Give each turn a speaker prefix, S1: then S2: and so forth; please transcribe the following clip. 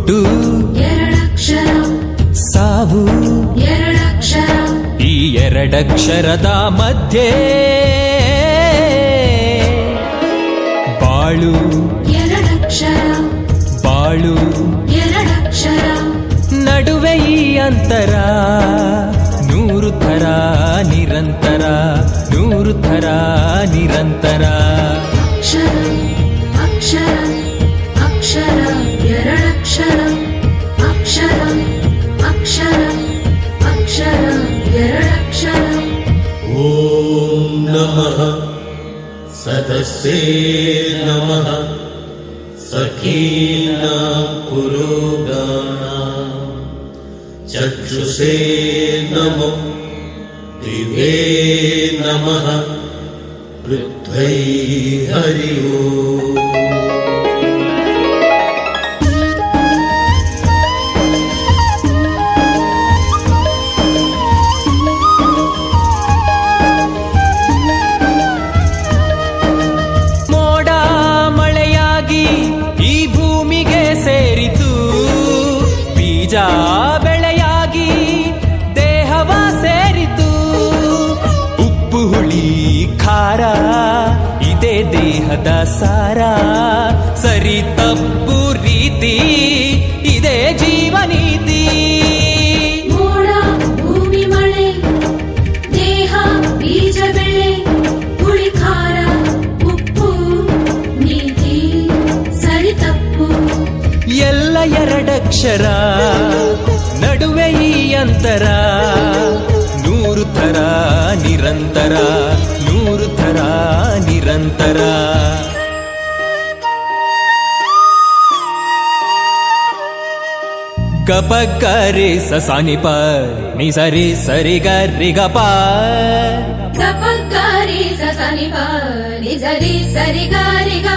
S1: ಹುಟ್ಟು
S2: ಎರಡಕ್ಷರ,
S1: ಸಾವು
S2: ಎರಡಕ್ಷರ,
S1: ಈ ಎರಡಕ್ಷರದ ಮಧ್ಯೆ ಬಾಳು
S2: ಎರಡಕ್ಷರ,
S1: ಬಾಳು
S2: ಎರಡಕ್ಷರ,
S1: ನಡುವೆ ಈ ಅಂತರ ನೂರು ಥರ ನಿರಂತರ, ನೂರು ಥರ ನಿರಂತರ.
S2: ಅಕ್ಷರ, ಅಕ್ಷರ, ಅಕ್ಷರ, ಎರಡಕ್ಷರ, ಅಕ್ಷರ, ಅಕ್ಷರ, ಅಕ್ಷರ, ಎರಡಕ್ಷರ.
S3: ಓಂ ನಮಃ ಸದಸ್ಯೇ ನಮಃ ಸಖೀನಾಂ ಪುರೋಗಾನಾಂ ಚಕ್ಷುಷೇ ನಮೋ ದಿವೇ ನಮಃ ಪೃಥ್ವೈ ಹರಿ ಓಂ.
S1: ಮೋಡ ಮಳೆಯಾಗಿ ಈ ಭೂಮಿಗೆ ಸೇರಿತು, ಬೀಜ ಬೆಳೆಯಾಗಿ ದೇಹವ ಸೇರಿತು. ಉಪ್ಪು ಹುಳಿ ಖಾರ ಇದೇ ದೇಹದ ಸಾರ, ಸರಿ ತಪ್ಪು ರೀತಿ ಇದೇ ಜೀವನೀತಿ.
S2: ಮೋಡ ಭೂಮಿ ಮಳೆ, ದೇಹ ಬೀಜ ಬೆಳೆ, ಹುಳಿ ಖಾರ ಉಪ್ಪು ನೀತಿ ಸರಿ ತಪ್ಪು.
S1: ಎಲ್ಲ ಎರಡಕ್ಷರ ನಡುವೆ ಈ ಅಂತರ ನೂರು ಥರ ನಿರಂತರ, ನೂರು ಥರ ನಿರಂತರ. ಗಪ ಗರಿ ಸಸಾನಿ ಪ ನಿ ಸರಿ ಸರಿ ಗರಿ ಗಪ.
S2: ಗಪಗಾರಿ ಸಸನಿ ಪ ನಿ ಸರಿ ಸರಿ ಗಾರಿ ಗ